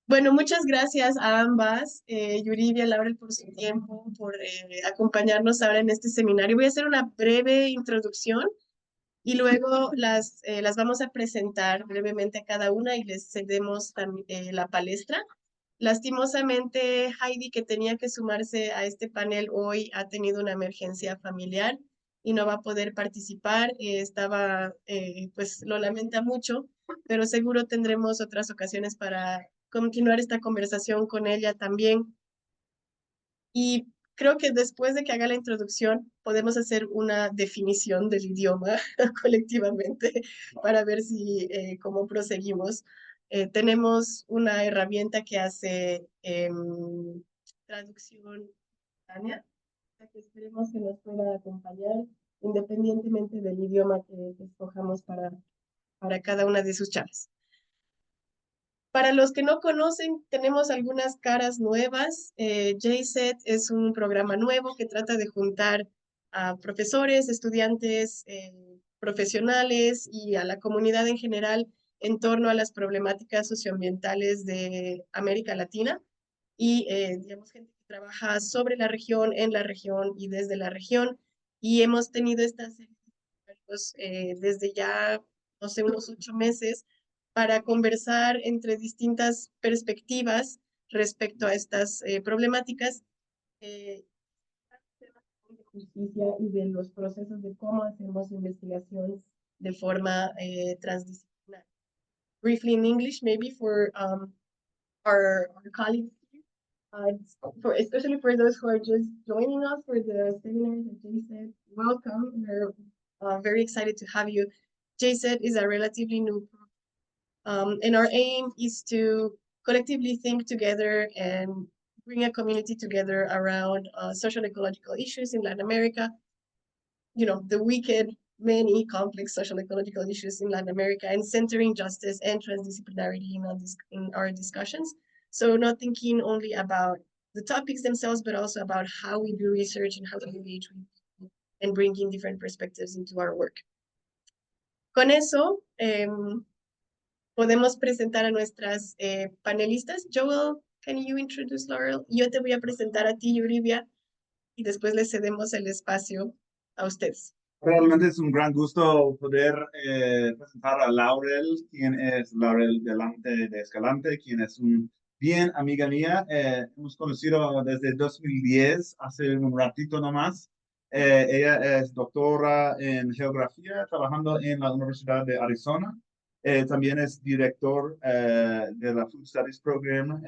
Bueno, muchas gracias a ambas, Yuridia, Laurel, por su tiempo, por acompañarnos ahora en este seminario. Voy a hacer una breve introducción y luego las vamos a presentar brevemente a cada una y les cedemos la palestra. Lastimosamente, Heidi, que tenía que sumarse a este panel hoy, ha tenido una emergencia familiar y no va a poder participar. Pues lo lamenta mucho, pero seguro tendremos otras ocasiones para continuar esta conversación con ella también. Y creo que después de que haga la introducción, podemos hacer una definición del idioma colectivamente para ver cómo proseguimos. Tenemos una herramienta que hace traducción simultánea, que esperemos que nos pueda acompañar independientemente del idioma que escojamos para cada una de sus charlas. Para los que no conocen, tenemos algunas caras nuevas. JSET es un programa nuevo que trata de juntar a profesores, estudiantes, profesionales y a la comunidad en general en torno a las problemáticas socioambientales de América Latina y, digamos, gente que trabaja sobre la región, en la región y desde la región. Y hemos tenido estas serie de eventos, desde ya, no sé, unos 8 meses para conversar entre distintas perspectivas respecto a estas problemáticas eh, de justicia y de los procesos de cómo hacemos investigación de forma transdisciplinar. Briefly in English, maybe for our colleagues here, especially for those who are just joining us for the seminar that Jay said, welcome. We're very excited to have you. JSET is a relatively new program. And our aim is to collectively think together and bring a community together around social ecological issues in Latin America. You know, the wicked, many complex social ecological issues in Latin America, and centering justice and transdisciplinarity in our discussions. So not thinking only about the topics themselves, but also about how we do research and how we engage with people and bringing different perspectives into our work. Con eso, podemos presentar a nuestras panelistas. Joel, can you introduce Laurel? Yo te voy a presentar a ti, Yurivia, y después le cedemos el espacio a ustedes. Realmente es un gran gusto poder presentar a Laurel, quien es Laurel Delante de Escalante, quien es un bien amiga mía. Hemos conocido desde 2010, hace un ratito nomás. Ella es doctora en geografía, trabajando en la Universidad de Arizona. También es director de la Food Studies Program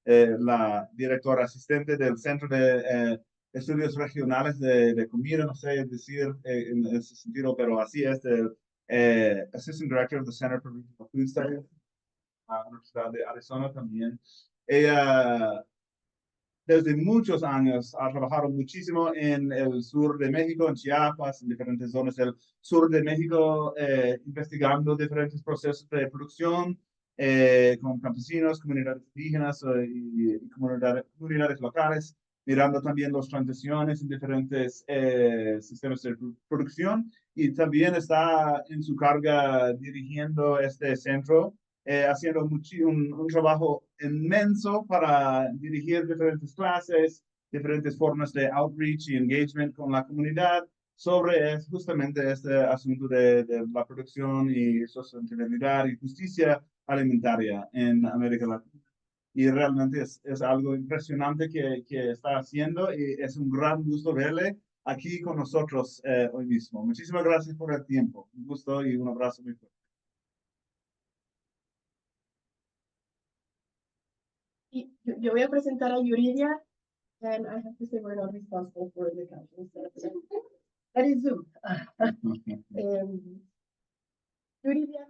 la directora asistente del Centro de Estudios Regionales de Comida, no sé decir en ese sentido, pero así es, el Assistant Director of the Center for Regional Food Studies, a la Universidad de Arizona también. Ella desde muchos años ha trabajado muchísimo en el sur de México, en Chiapas, en diferentes zonas del sur de México, investigando diferentes procesos de producción con campesinos, comunidades indígenas y comunidades locales, mirando también las transiciones en diferentes sistemas de producción, y también está en su carga dirigiendo este centro, haciendo un trabajo inmenso para dirigir diferentes clases, diferentes formas de outreach y engagement con la comunidad sobre justamente este asunto de la producción y sostenibilidad y justicia alimentaria en América Latina. Y realmente es algo impresionante que está haciendo, y es un gran gusto verle aquí con nosotros hoy mismo. Muchísimas gracias por el tiempo. Un gusto y un abrazo muy fuerte. Y yo voy a presentar a Yuridia, and I have to say we're not responsible for the captions. That is Zoom. Yuridia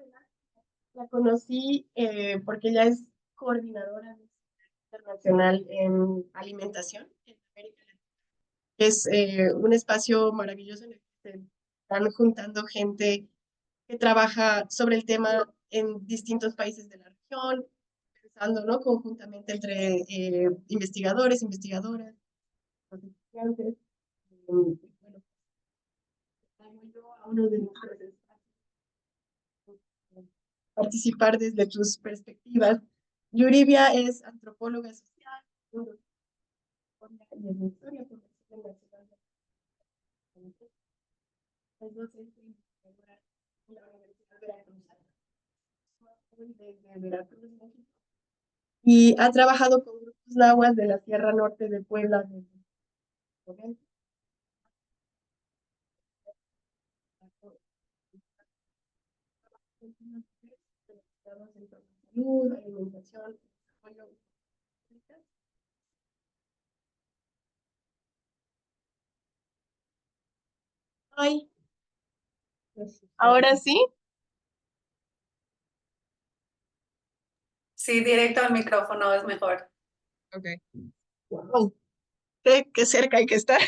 la conocí porque ella es coordinadora internacional en alimentación en América Latina. Es un espacio maravilloso en el que se están juntando gente que trabaja sobre el tema en distintos países de la región, pensando, ¿no?, conjuntamente entre investigadores, investigadoras, estudiantes. Bueno, traigo yo a uno de nuestros espacios participar desde tus perspectivas. Yuribia es antropóloga social, y es de historia, por es docente investigadora en la Universidad Veracruzana, desde Veracruz, México, y ha trabajado con grupos nahuas de la Sierra Norte de Puebla desde los 90. En salud, alimentación, desarrollo. Ay, ahora sí. Sí, directo al micrófono es mejor. Okay. Wow. Qué cerca hay que estar.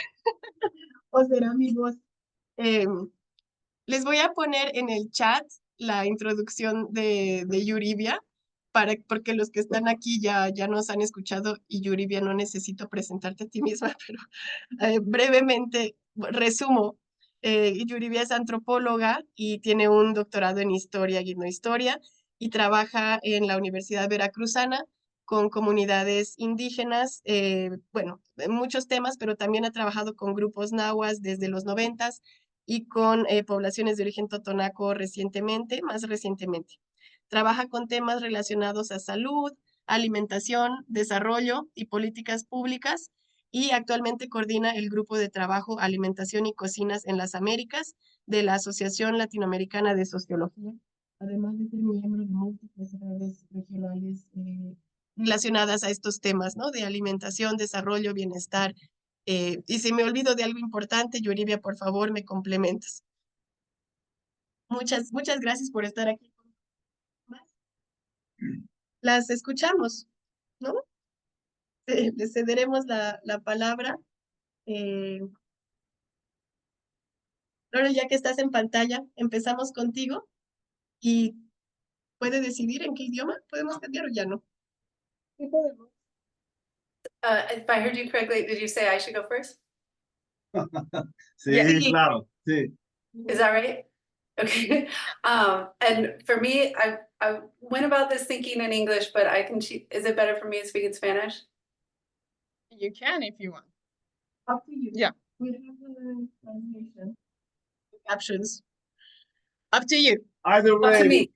O será mi voz. Les voy a poner en el chat la introducción de Yuribia, porque los que están aquí ya nos han escuchado y Yuribia, no necesito presentarte a ti misma, pero brevemente resumo. Yuribia es antropóloga y tiene un doctorado en historia y etnohistoria y trabaja en la Universidad Veracruzana con comunidades indígenas, bueno, en muchos temas, pero también ha trabajado con grupos nahuas desde los 90s y con poblaciones de origen totonaco recientemente, más recientemente. Trabaja con temas relacionados a salud, alimentación, desarrollo y políticas públicas y actualmente coordina el grupo de trabajo Alimentación y Cocinas en las Américas de la Asociación Latinoamericana de Sociología, además de ser miembro de múltiples redes regionales relacionadas a estos temas, ¿no? De alimentación, desarrollo, bienestar. Y si me olvido de algo importante, Yuribia, por favor, me complementas. Muchas gracias por estar aquí. Las escuchamos, ¿no? Les cederemos la palabra. Laura, ya que estás en pantalla, empezamos contigo y puede decidir en qué idioma podemos cambiar o ya no. Sí, podemos. If I heard you correctly, did you say I should go first? Sí, Yeah. claro, sí. Is that right? Okay. And for me, I went about this thinking in English, but I can. Is it better for me to speak in Spanish? You can if you want. Up to you. Yeah. We have the translation. Captions. Up to you. Either Up way. to me.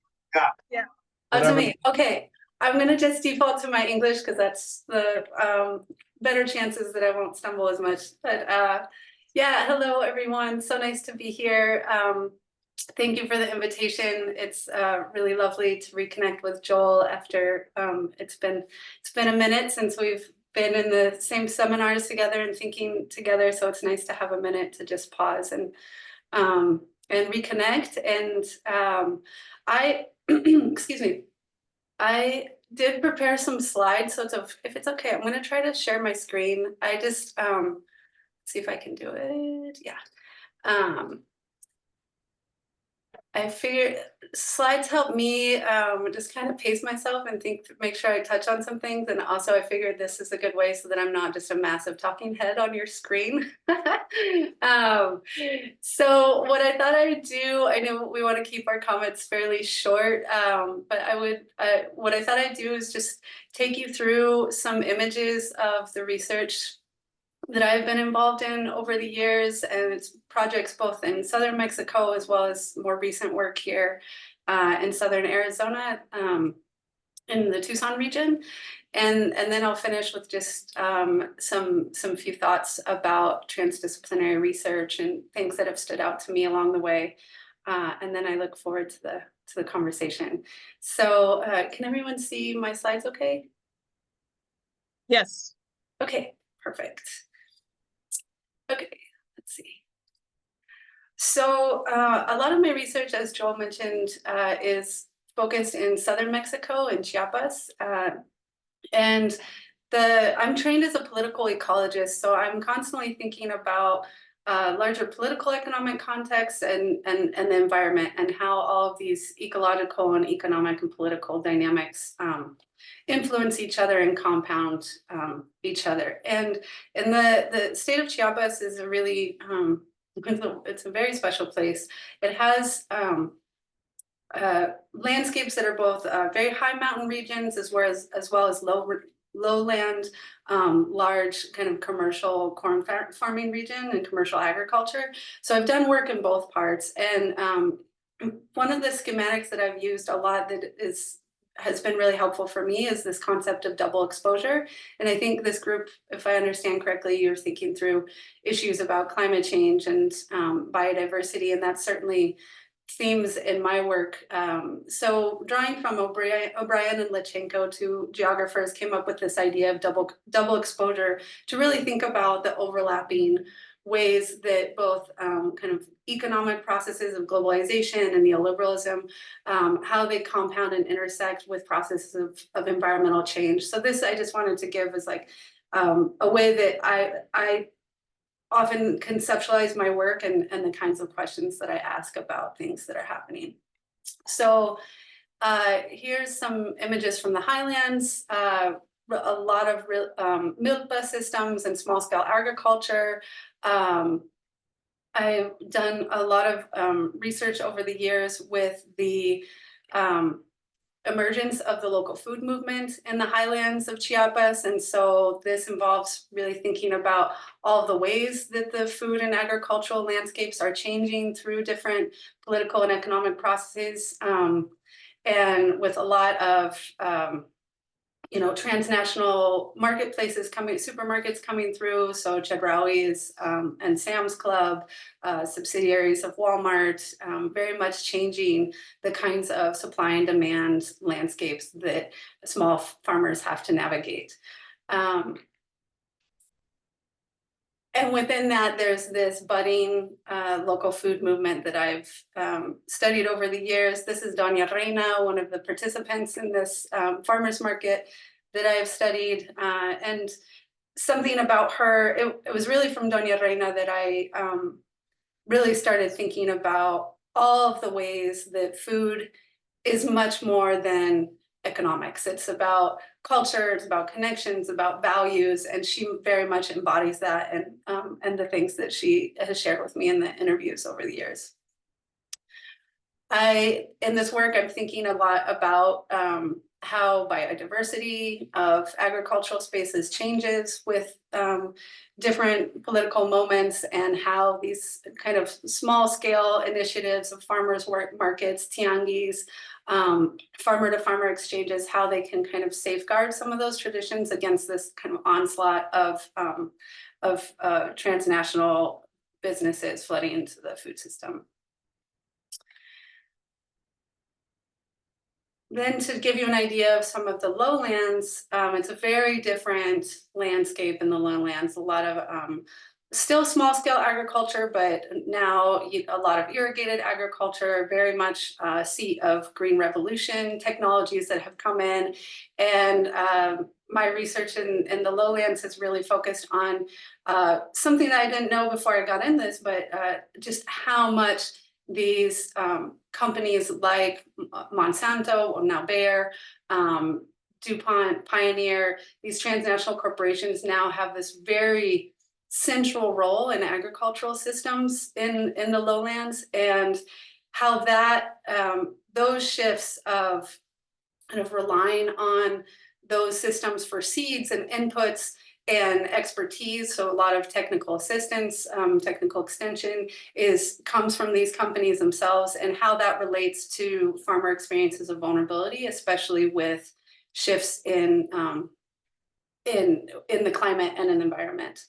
Yeah. Up to Whatever. me. Okay. I'm gonna just default to my English because that's the better chances that I won't stumble as much. But yeah, hello everyone. So nice to be here. Thank you for the invitation. It's really lovely to reconnect with Joel after it's been a minute since we've been in the same seminars together and thinking together. So it's nice to have a minute to just pause and reconnect. And I excuse me. I did prepare some slides, so if it's okay, I'm going to try to share my screen. I just see if I can do it. Yeah. I figured slides help me just kind of pace myself and make sure I touch on some things. And also I figured this is a good way so that I'm not just a massive talking head on your screen. So what I thought I would do, I know we want to keep our comments fairly short, but what I thought I'd do is just take you through some images of the research that I've been involved in over the years, and it's projects both in southern Mexico as well as more recent work here in southern Arizona, in the Tucson region, and then I'll finish with just some few thoughts about transdisciplinary research and things that have stood out to me along the way, and then I look forward to the conversation. So, can everyone see my slides? Okay. Yes. Okay. Perfect. Okay, let's see. So a lot of my research, as Joel mentioned, is focused in southern Mexico and Chiapas. And I'm trained as a political ecologist, so I'm constantly thinking about larger political economic contexts and the environment and how all of these ecological and economic and political dynamics influence each other and compound each other. And the state of Chiapas is a really it's a very special place. It has landscapes that are both very high mountain regions as well as lowland, large kind of commercial corn farming region and commercial agriculture. So I've done work in both parts, and one of the schematics that I've used a lot that has been really helpful for me is this concept of double exposure. And I think this group, if I understand correctly, you're thinking through issues about climate change and biodiversity, and that's certainly themes in my work. So drawing from O'Brien and Lachenko, two geographers, came up with this idea of double exposure to really think about the overlapping ways that both kind of economic processes of globalization and neoliberalism, how they compound and intersect with processes of environmental change. So this I just wanted to give as like a way that I often conceptualize my work and the kinds of questions that I ask about things that are happening. So here's some images from the highlands, a lot of milk bus systems and small scale agriculture. I've done a lot of research over the years with the emergence of the local food movement in the highlands of Chiapas. And so this involves really thinking about all the ways that the food and agricultural landscapes are changing through different political and economic processes. And with a lot of transnational marketplaces supermarkets coming through. So Chedraui's and Sam's Club, subsidiaries of Walmart, very much changing the kinds of supply and demand landscapes that small farmers have to navigate. And within that, there's this budding local food movement that I've studied over the years. This is Doña Reina, one of the participants in this farmers market that I've studied. And something about her, it was really from Doña Reina that I really started thinking about all of the ways that food is much more than economics. It's about culture, it's about connections, about values, and she very much embodies that and the things that she has shared with me in the interviews over the years. In this work, I'm thinking a lot about how biodiversity of agricultural spaces changes with different political moments, and how these kind of small scale initiatives of farmers markets, tianguis, farmer to farmer exchanges, how they can kind of safeguard some of those traditions against this kind of onslaught of transnational businesses flooding into the food system. Then to give you an idea of some of the lowlands, it's a very different landscape in the lowlands. A lot of still small scale agriculture, but now a lot of irrigated agriculture, very much a seat of green revolution technologies that have come in. And my research in the lowlands has really focused on something that I didn't know before I got in this, but just how much these companies like Monsanto, or now Bayer, DuPont, Pioneer, these transnational corporations now have this very central role in agricultural systems in the lowlands, and how that those shifts of kind of relying on those systems for seeds and inputs and expertise, so a lot of technical assistance, technical extension comes from these companies themselves, and how that relates to farmer experiences of vulnerability, especially with shifts in the climate and in the environment.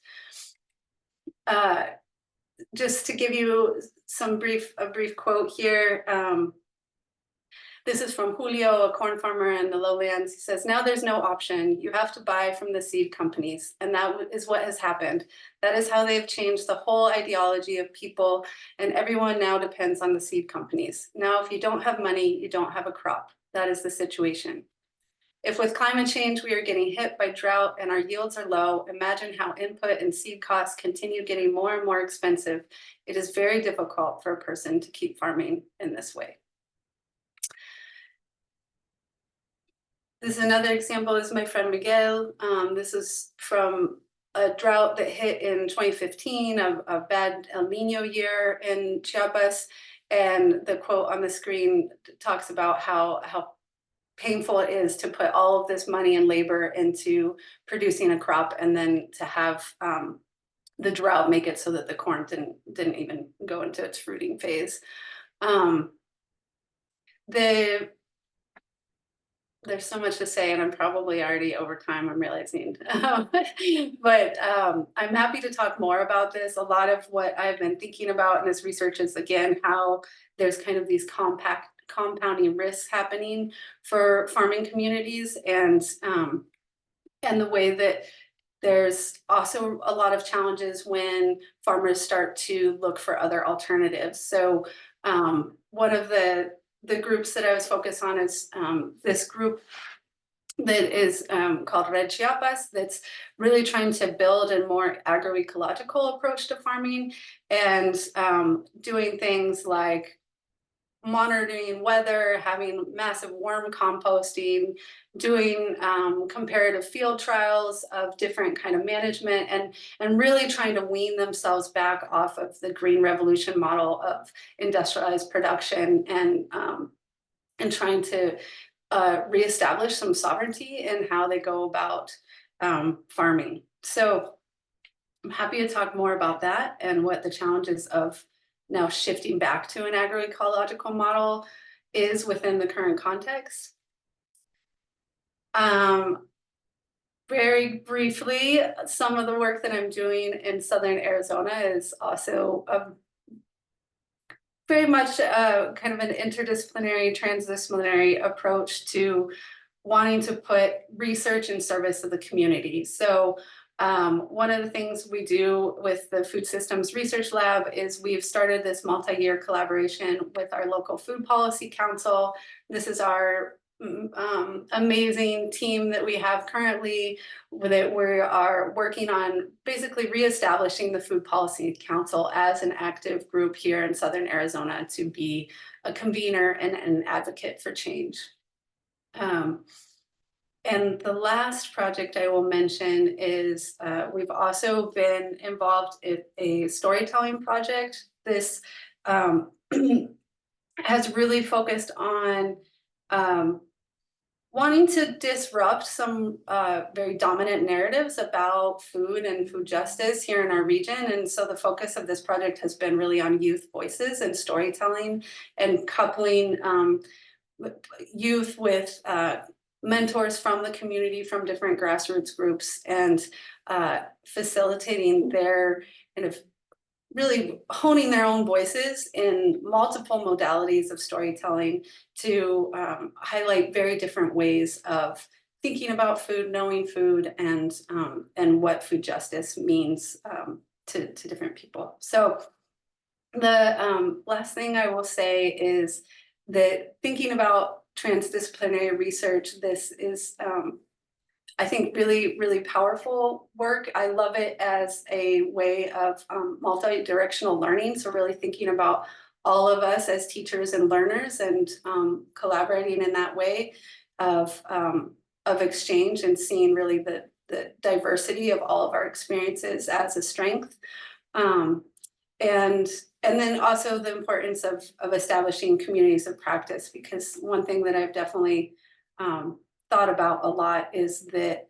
Just to give you a brief quote here. This is from Julio, a corn farmer in the lowlands. He says, "Now there's no option. You have to buy from the seed companies." And that is what has happened. That is how they've changed the whole ideology of people. And everyone now depends on the seed companies. Now, if you don't have money, you don't have a crop. That is the situation. If with climate change, we are getting hit by drought and our yields are low, imagine how input and seed costs continue getting more and more expensive. It is very difficult for a person to keep farming in this way. This is another example. This is my friend Miguel. This is from a drought that hit in 2015, a bad El Nino year in Chiapas. And the quote on the screen talks about how painful it is to put all of this money and labor into producing a crop and then to have the drought make it so that the corn didn't even go into its fruiting phase. There's so much to say, and I'm probably already over time, I'm realizing. But I'm happy to talk more about this. A lot of what I've been thinking about in this research is, again, how there's kind of these compounding risks happening for farming communities, and the way that there's also a lot of challenges when farmers start to look for other alternatives. So one of the groups that I was focused on is this group that is called Red Chiapas, that's really trying to build a more agroecological approach to farming, and doing things like monitoring weather, having massive worm composting, doing comparative field trials of different kind of management, and really trying to wean themselves back off of the green revolution model of industrialized production, and trying to reestablish some sovereignty in how they go about farming. So I'm happy to talk more about that and what the challenges of now shifting back to an agroecological model is within the current context. Very briefly, some of the work that I'm doing in Southern Arizona is also very much kind of an interdisciplinary, transdisciplinary approach to wanting to put research in service of the community. So one of the things we do with the Food Systems Research Lab is we've started this multi-year collaboration with our local Food Policy Council. This is our amazing team that we have currently, that we are working on basically reestablishing the Food Policy Council as an active group here in Southern Arizona to be a convener and an advocate for change. And the last project I will mention is we've also been involved in a storytelling project. This has really focused on wanting to disrupt some very dominant narratives about food and food justice here in our region. And so the focus of this project has been really on youth voices and storytelling, and coupling youth with mentors from the community, from different grassroots groups, and facilitating their kind of really honing their own voices in multiple modalities of storytelling to highlight very different ways of thinking about food, knowing food, and what food justice means to different people. So the last thing I will say is that thinking about transdisciplinary research, this is I think really, really powerful work. I love it as a way of multi-directional learning. So really thinking about all of us as teachers and learners, and collaborating in that way of exchange, and seeing really the diversity of all of our experiences as a strength. And then also the importance of establishing communities of practice, because one thing that I've definitely thought about a lot is that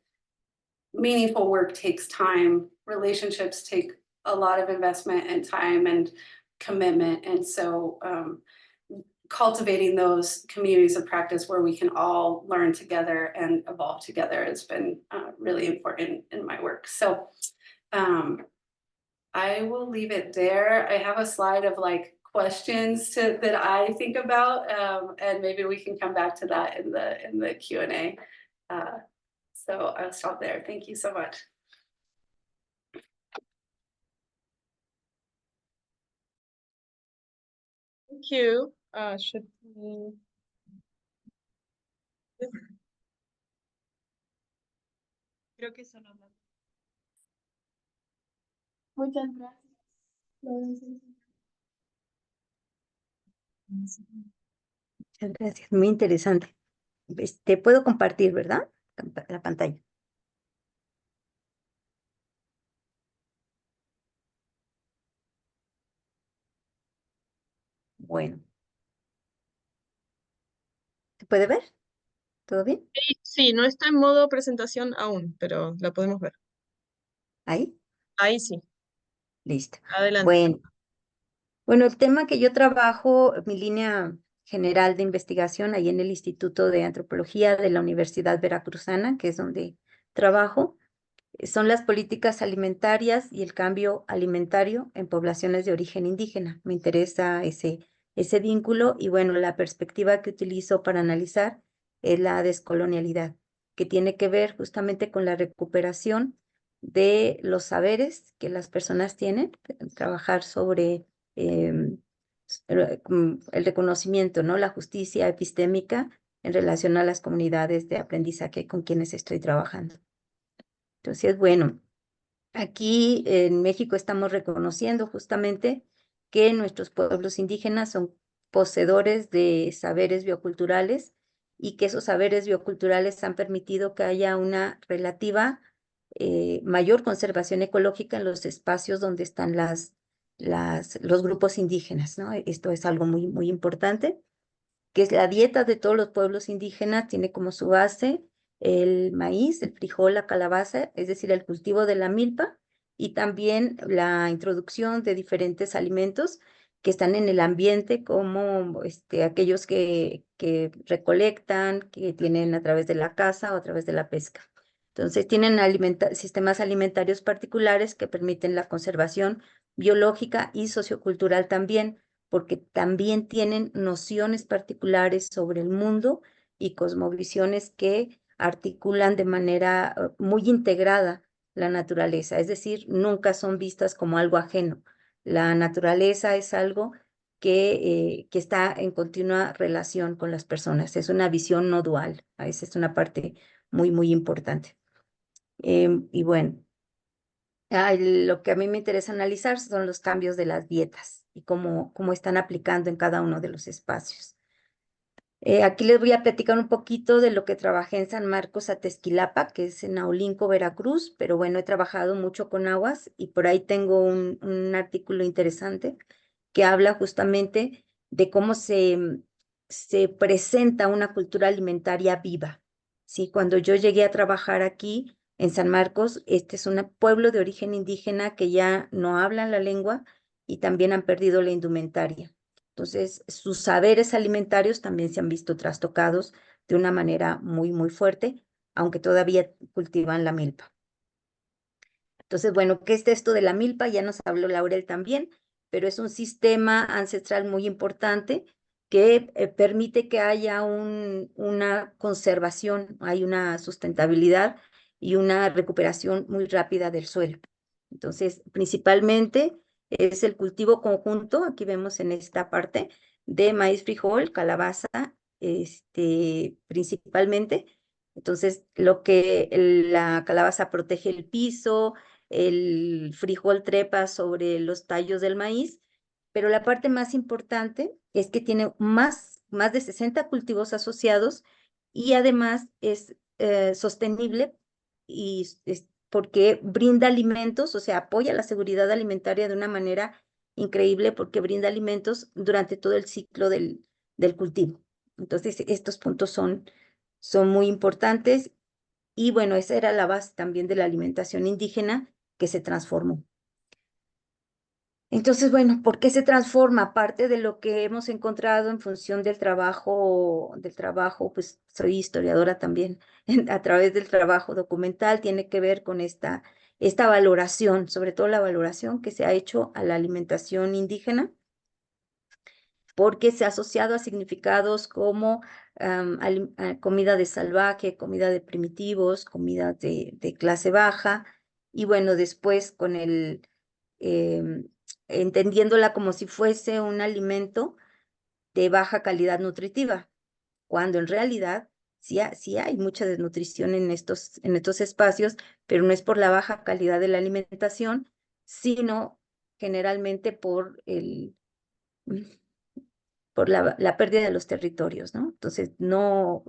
meaningful work takes time. Relationships take a lot of investment and time and commitment. And so cultivating those communities of practice where we can all learn together and evolve together has been really important in my work. So I will leave it there. I have a slide of like questions that I think about, and maybe we can come back to that in the Q&A. So I'll stop there. Thank you so much. Thank you. Should we? Creo que eso no. Muchas gracias. Muchas gracias, muy interesante. Puedo compartir, ¿verdad? La pantalla. Bueno, ¿se puede ver? ¿Todo bien? Sí, no está en modo presentación aún, pero la podemos ver. Ahí, Ahí sí, listo. adelante. Bueno, el tema que yo trabajo, mi línea general de investigación ahí en el Instituto de Antropología de la Universidad Veracruzana, que es donde trabajo, son las políticas alimentarias y el cambio alimentario en poblaciones de origen indígena. Me interesa ese vínculo y bueno, la perspectiva que utilizo para analizar es la descolonialidad, que tiene que ver justamente con la recuperación de los saberes que las personas tienen, trabajar sobre el reconocimiento, ¿no? La justicia epistémica en relación a las comunidades de aprendizaje con quienes estoy trabajando. Entonces, bueno, aquí en México estamos reconociendo justamente que nuestros pueblos indígenas son poseedores de saberes bioculturales y que esos saberes bioculturales han permitido que haya una relativa mayor conservación ecológica en los espacios donde están los grupos indígenas, ¿no? Esto es algo muy, muy importante, que es la dieta de todos los pueblos indígenas, tiene como su base el maíz, el frijol, la calabaza, es decir, el cultivo de la milpa y también la introducción de diferentes alimentos que están en el ambiente, como aquellos que recolectan, que tienen a través de la caza o a través de la pesca. Entonces, tienen sistemas alimentarios particulares que permiten la conservación biológica y sociocultural también, porque también tienen nociones particulares sobre el mundo y cosmovisiones que articulan de manera muy integrada la naturaleza, es decir, nunca son vistas como algo ajeno. La naturaleza es algo que está en continua relación con las personas, es una visión no dual, esa es una parte muy, muy importante. Y bueno. Lo que a mí me interesa analizar son los cambios de las dietas y cómo están aplicando en cada uno de los espacios. Aquí les voy a platicar un poquito de lo que trabajé en San Marcos Atezquilapa, que es en Aulinco, Veracruz, pero bueno, he trabajado mucho con aguas y por ahí tengo un artículo interesante que habla justamente de cómo se presenta una cultura alimentaria viva. ¿Sí? Cuando yo llegué a trabajar aquí en San Marcos, este es un pueblo de origen indígena que ya no hablan la lengua y también han perdido la indumentaria. Entonces, sus saberes alimentarios también se han visto trastocados de una manera muy, muy fuerte, aunque todavía cultivan la milpa. Entonces, bueno, ¿qué es esto de la milpa? Ya nos habló Laurel también, pero es un sistema ancestral muy importante que permite que haya una conservación, hay una sustentabilidad y una recuperación muy rápida del suelo. Entonces, principalmente es el cultivo conjunto, aquí vemos en esta parte, de maíz, frijol, calabaza, principalmente. Entonces, la calabaza protege el piso, el frijol trepa sobre los tallos del maíz, pero la parte más importante es que tiene más de 60 cultivos asociados y además es sostenible y porque brinda alimentos, o sea, apoya la seguridad alimentaria de una manera increíble porque brinda alimentos durante todo el ciclo del cultivo. Entonces, estos puntos son muy importantes y bueno, esa era la base también de la alimentación indígena que se transformó. Entonces, bueno, ¿por qué se transforma? Aparte de lo que hemos encontrado en función del trabajo, pues soy historiadora también, a través del trabajo documental, tiene que ver con esta valoración, sobre todo la valoración que se ha hecho a la alimentación indígena, porque se ha asociado a significados como comida de salvaje, comida de primitivos, comida de clase baja, y bueno, después con entendiéndola como si fuese un alimento de baja calidad nutritiva, cuando en realidad sí hay mucha desnutrición en estos espacios, pero no es por la baja calidad de la alimentación, sino generalmente por la pérdida de los territorios, ¿no? Entonces,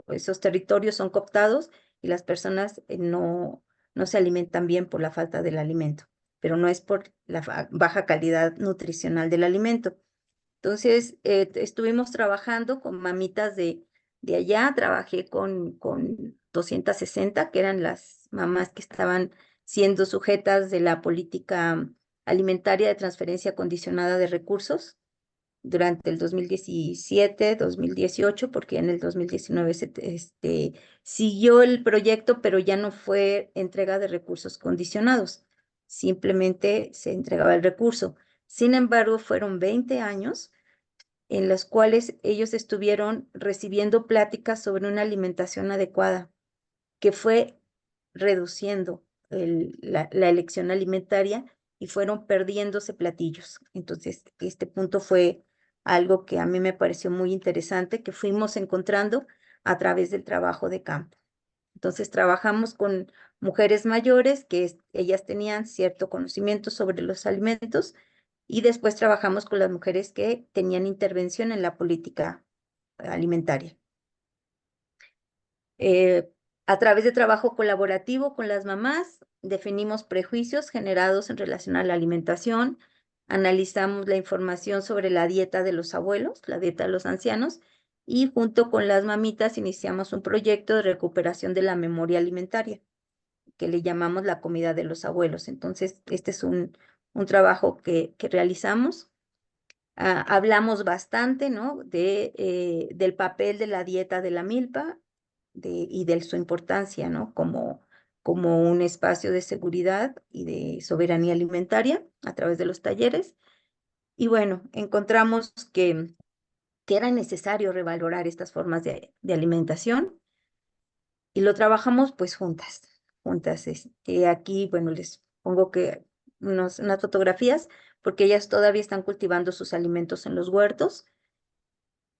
esos territorios son cooptados y las personas no se alimentan bien por la falta del alimento, pero no es por la baja calidad nutricional del alimento. Entonces, estuvimos trabajando con mamitas de allá, trabajé con 260, que eran las mamás que estaban siendo sujetas de la política alimentaria de transferencia condicionada de recursos durante el 2017, 2018, porque en el 2019 siguió el proyecto, pero ya no fue entrega de recursos condicionados, simplemente se entregaba el recurso. Sin embargo, fueron 20 años en los cuales ellos estuvieron recibiendo pláticas sobre una alimentación adecuada, que fue reduciendo la elección alimentaria y fueron perdiéndose platillos. Entonces, este punto fue algo que a mí me pareció muy interesante, que fuimos encontrando a través del trabajo de campo. Entonces, trabajamos con mujeres mayores que ellas tenían cierto conocimiento sobre los alimentos y después trabajamos con las mujeres que tenían intervención en la política alimentaria. A través de trabajo colaborativo con las mamás, definimos prejuicios generados en relación a la alimentación, analizamos la información sobre la dieta de los abuelos, la dieta de los ancianos, y junto con las mamitas iniciamos un proyecto de recuperación de la memoria alimentaria, que le llamamos la comida de los abuelos. Entonces, este es un trabajo que realizamos. Hablamos bastante, ¿no? Del papel de la dieta de la milpa y de su importancia, ¿no? Como un espacio de seguridad y de soberanía alimentaria a través de los talleres. Y bueno, encontramos que era necesario revalorar estas formas de alimentación y lo trabajamos pues juntas. Aquí, bueno, les pongo unas fotografías porque ellas todavía están cultivando sus alimentos en los huertos.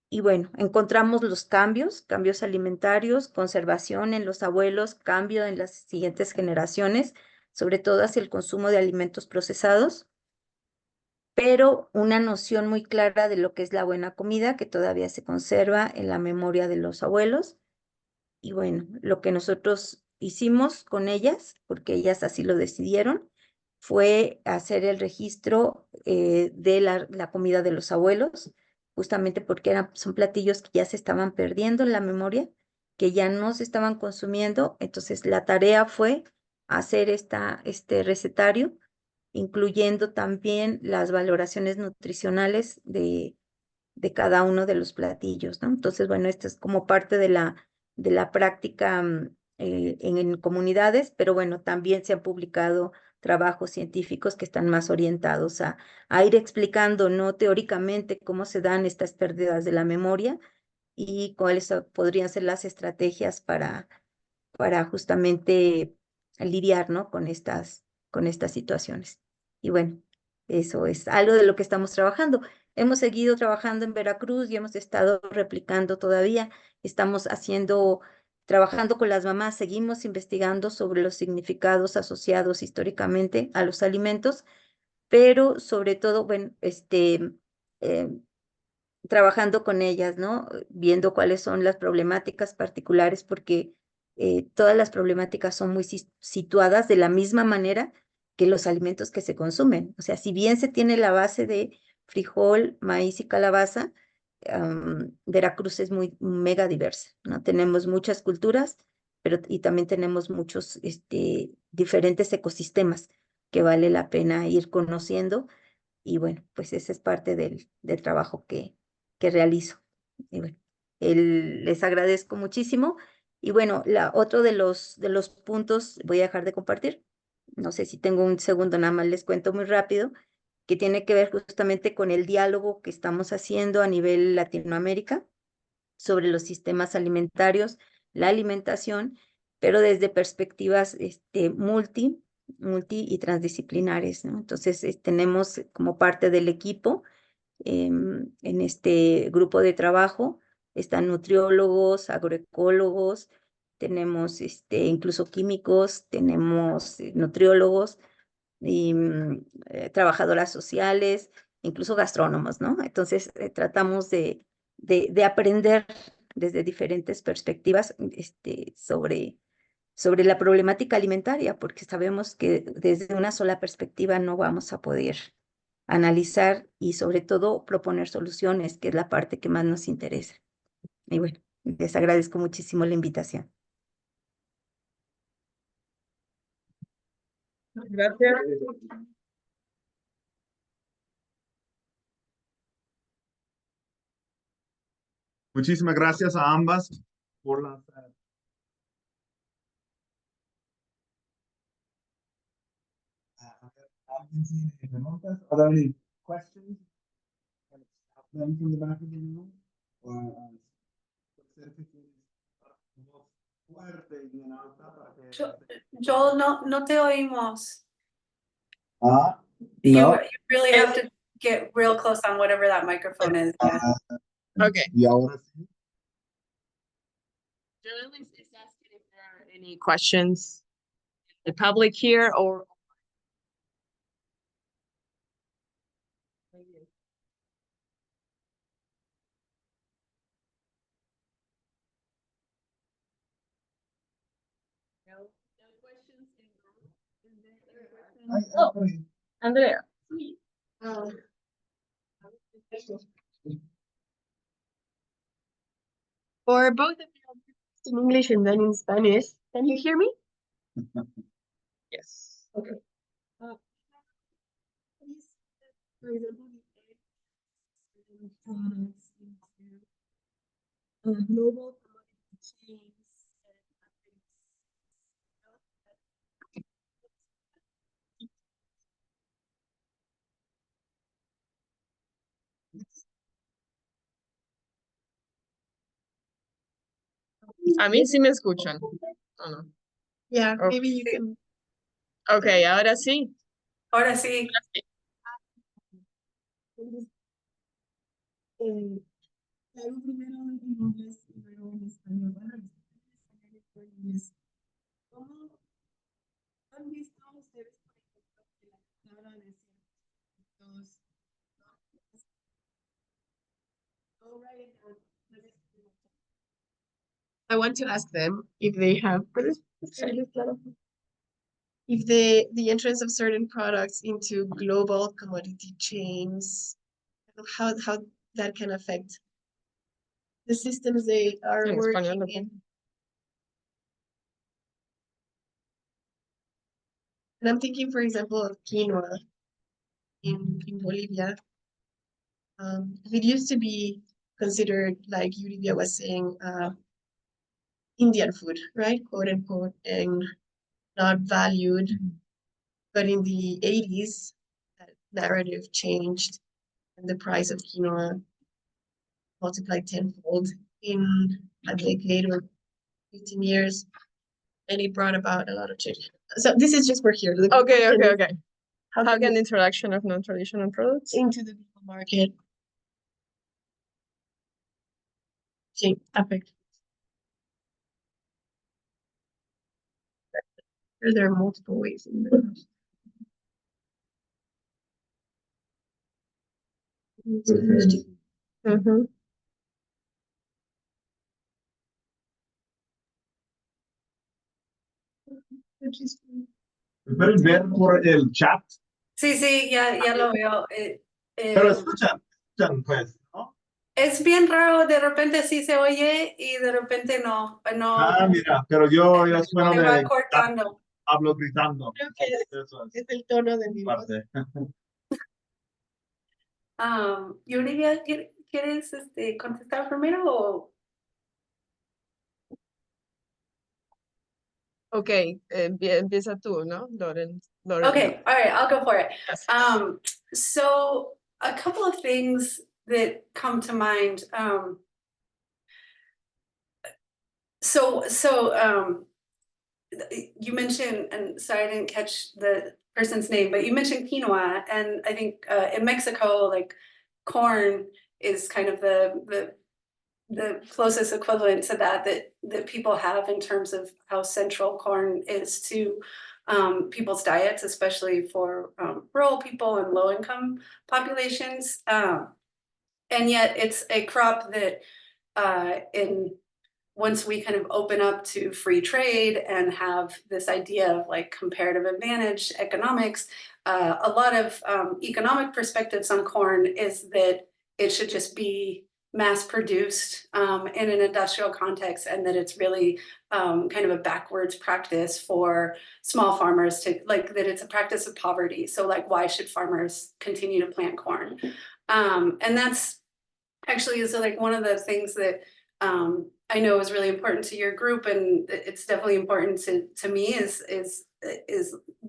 Y bueno, encontramos los cambios alimentarios, conservación en los abuelos, cambio en las siguientes generaciones, sobre todo hacia el consumo de alimentos procesados, pero una noción muy clara de lo que es la buena comida que todavía se conserva en la memoria de los abuelos. Y bueno, lo que nosotros hicimos con ellas, porque ellas así lo decidieron, fue hacer el registro de la comida de los abuelos, justamente porque son platillos que ya se estaban perdiendo en la memoria, que ya no se estaban consumiendo. Entonces la tarea fue hacer este recetario, incluyendo también las valoraciones nutricionales de cada uno de los platillos, ¿no? Entonces, bueno, esto es como parte de la práctica en comunidades, pero bueno, también se han publicado trabajos científicos que están más orientados a ir explicando, no teóricamente, cómo se dan estas pérdidas de la memoria y cuáles podrían ser las estrategias para justamente lidiar, ¿no? con estas situaciones. Y bueno, eso es algo de lo que estamos trabajando. Hemos seguido trabajando en Veracruz y hemos estado replicando todavía. Estamos trabajando con las mamás, seguimos investigando sobre los significados asociados históricamente a los alimentos, pero sobre todo, bueno, eh, trabajando con ellas, ¿no? Viendo cuáles son las problemáticas particulares, porque todas las problemáticas son muy situadas de la misma manera que los alimentos que se consumen. O sea, si bien se tiene la base de frijol, maíz y calabaza, Veracruz es muy mega diversa, ¿no? Tenemos muchas culturas, y también tenemos muchos diferentes ecosistemas que vale la pena ir conociendo. Y bueno, pues ese es parte del trabajo que realizo. Y bueno, les agradezco muchísimo. Y bueno, otro de los puntos, voy a dejar de compartir. No sé si tengo un segundo, nada más les cuento muy rápido, que tiene que ver justamente con el diálogo que estamos haciendo a nivel Latinoamérica sobre los sistemas alimentarios, la alimentación, pero desde perspectivas multi y transdisciplinares, ¿no? Entonces, tenemos como parte del equipo en este grupo de trabajo, están nutriólogos, agroecólogos, tenemos incluso químicos, tenemos nutriólogos y trabajadoras sociales, incluso gastrónomos, ¿no? Entonces, tratamos de aprender desde diferentes perspectivas sobre la problemática alimentaria, porque sabemos que desde una sola perspectiva no vamos a poder analizar y sobre todo proponer soluciones, que es la parte que más nos interesa. Y bueno, les agradezco muchísimo la invitación. Gracias. Muchísimas gracias a ambas por las ¿alguien tiene preguntas? Are there any questions? Can I stop them from the back of the room? Or, puede ser que tienes una voz fuerte y bien alta para que- Joel, no te oímos. Ah, You, no. you really have to get real close on whatever that microphone is. Yeah. Okay. Y ahora sí. Journalist is asking if there are any questions. The public here or. Oh. Andrea. For both of you, in English and then in Spanish. Can you hear me? Yes. Okay. Please, for example, the products into global commodity chains A mí sí me escuchan. ¿O no? Yeah, Okay. maybe you can. Okay, ahora sí. Ahora sí. Algo primero en inglés y luego en español. Bueno, en español y después en inglés. ¿Cómo han visto ustedes, por ejemplo, que la tabla de ciertos go right ahead. I want to ask them if they have if the entrance of certain products into global commodity chains, how that can affect the systems they are En working español, in. ¿no? And I'm thinking, for example, of quinoa in Bolivia. It used to be considered, like Yurivia was saying, Indian food, right? Quote unquote, and not valued. But in the 80s, that narrative changed and the price of quinoa multiplied tenfold in a decade or 15 years. And it brought about a lot of change. So this is just for here. The Okay, question okay, is, okay. How How can can the this introduction of non-traditional products? into the global market change affect? There are multiple ways in there. Ujú. ¿Pueden ver por el chat? Sí, ya lo veo. Pero escuchan, pues, ¿no? Es bien raro, de repente sí se oye y de repente no. Ah, mira, pero yo sueno Me va de cortando. hablo gritando. Creo que Eso es es el tono de mi voz. parte. Yuridia, ¿quieres contestar primero o? Okay, empieza tú, ¿no? Loren. Okay, all right, I'll go for it. Yes. So a couple of things that come to mind. You mentioned, and sorry I didn't catch the person's name, but you mentioned quinoa, and I think in Mexico, like corn is kind of the closest equivalent to that people have in terms of how central corn is to people's diets, especially for rural people and low income populations. And yet it's a crop that in once we kind of open up to free trade and have this idea of like comparative advantage economics, a lot of economic perspectives on corn is that it should just be mass produced in an industrial context, and that it's really kind of a backwards practice for small farmers to like that it's a practice of poverty. So like, why should farmers continue to plant corn? And that's actually is like one of the things that I know is really important to your group, and it's definitely important to me is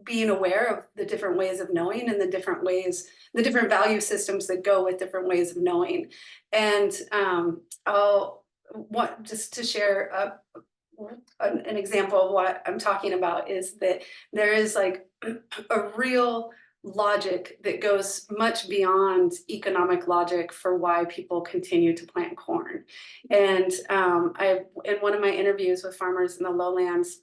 being aware of the different ways of knowing and the different ways, the different value systems that go with different ways of knowing. And I'll want just to share an example of what I'm talking about is that there is like a real logic that goes much beyond economic logic for why people continue to plant corn. And in one of my interviews with farmers in the lowlands,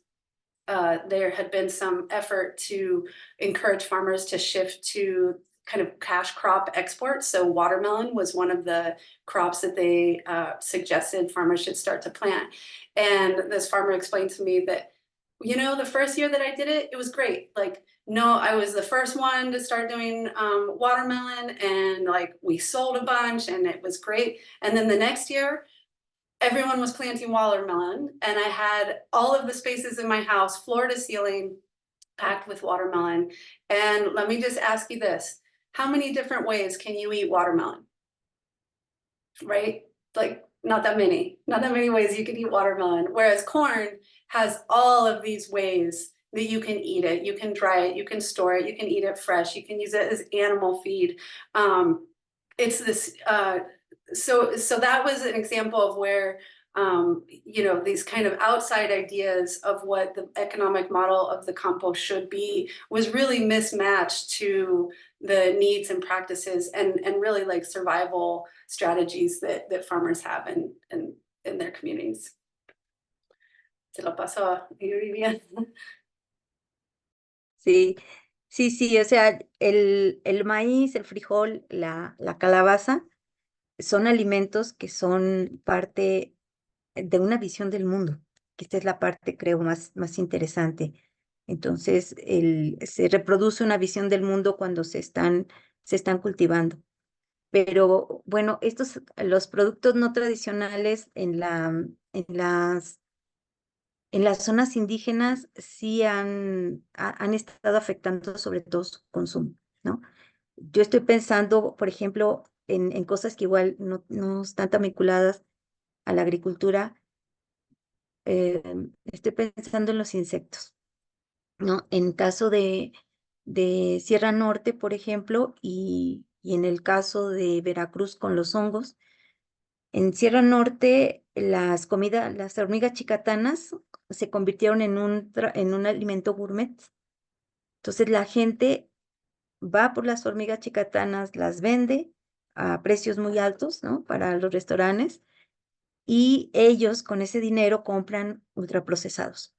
there had been some effort to encourage farmers to shift to kind of cash crop exports. So watermelon was one of the crops that they suggested farmers should start to plant. And this farmer explained to me that, you know, the first year that I did it, it was great. Like, no, I was the first one to start doing watermelon, and like we sold a bunch and it was great. And then the next year, everyone was planting watermelon, and I had all of the spaces in my house, floor to ceiling, packed with watermelon. And let me just ask you this, how many different ways can you eat watermelon? Right? Like not that many ways you can eat watermelon. Whereas corn has all of these ways that you can eat it. You can dry it, you can store it, you can eat it fresh, you can use it as animal feed. It's this, so that was an example of where, you know, these kind of outside ideas of what the economic model of the compost should be was really mismatched to the needs and practices and really like survival strategies that farmers have in their communities. Se lo paso a Yuridia. Sí, sí, o sea, el maíz, el frijol, la calabaza son alimentos que son parte de una visión del mundo, que esta es la parte, creo, más interesante. Entonces, se reproduce una visión del mundo cuando se están cultivando. Pero bueno, los productos no tradicionales en las zonas indígenas sí han estado afectando sobre todo su consumo, ¿no? Yo estoy pensando, por ejemplo, en cosas que igual no están tan vinculadas a la agricultura. Estoy pensando en los insectos, ¿no? En caso de Sierra Norte, por ejemplo, y en el caso de Veracruz con los hongos. En Sierra Norte, las hormigas chicatanas se convirtieron en un alimento gourmet. Entonces la gente va por las hormigas chicatanas, las vende a precios muy altos, ¿no? Para los restaurantes, y ellos con ese dinero compran ultraprocesados.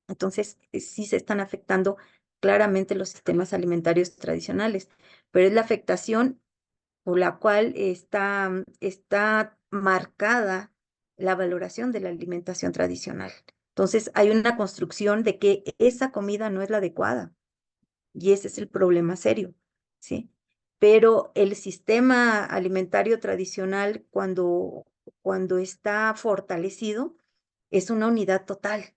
Entonces, sí se están afectando claramente los sistemas alimentarios tradicionales, pero es la afectación por la cual está marcada la valoración de la alimentación tradicional. Entonces, hay una construcción de que esa comida no es la adecuada, y ese es el problema serio, ¿sí? Pero el sistema alimentario tradicional, cuando está fortalecido, es una unidad total,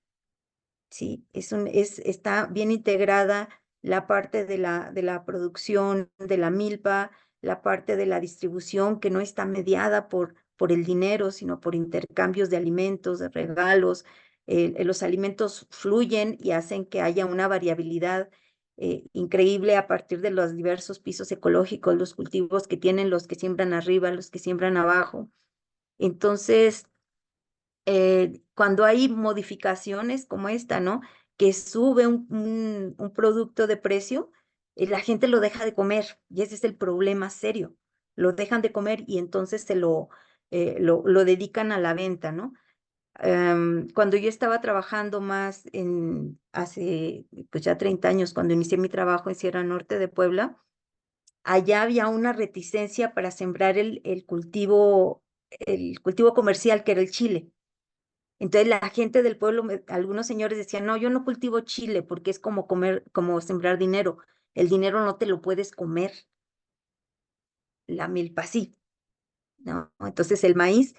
¿sí? Está bien integrada la parte de la producción de la milpa, la parte de la distribución que no está mediada por el dinero, sino por intercambios de alimentos, de regalos. Los alimentos fluyen y hacen que haya una variabilidad increíble a partir de los diversos pisos ecológicos, los cultivos que tienen, los que siembran arriba, los que siembran abajo. Entonces, cuando hay modificaciones como esta, ¿no? Que sube un producto de precio, la gente lo deja de comer, y ese es el problema serio. Lo dejan de comer y entonces lo dedican a la venta, ¿no? Cuando yo estaba trabajando más hace pues ya 30 años, cuando inicié mi trabajo en Sierra Norte de Puebla, allá había una reticencia para sembrar el cultivo comercial, que era el chile. Entonces la gente del pueblo, algunos señores decían, no, yo no cultivo chile porque es como comer, como sembrar dinero. El dinero no te lo puedes comer, la milpa sí, ¿no? Entonces el maíz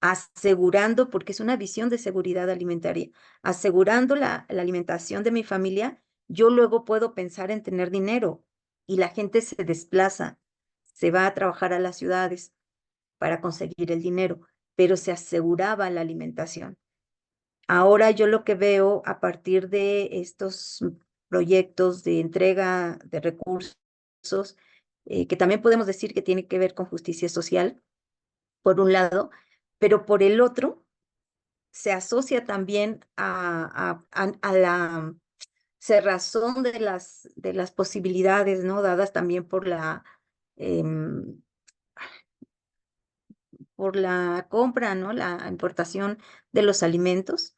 asegurando, porque es una visión de seguridad alimentaria, asegurando la alimentación de mi familia, yo luego puedo pensar en tener dinero y la gente se desplaza, se va a trabajar a las ciudades para conseguir el dinero, pero se aseguraba la alimentación. Ahora yo lo que veo a partir de estos proyectos de entrega de recursos, que también podemos decir que tiene que ver con justicia social, por un lado, pero por el otro, se asocia también a la cerrazón de las posibilidades, ¿no? Dadas también em, por la compra, ¿no? La importación de los alimentos,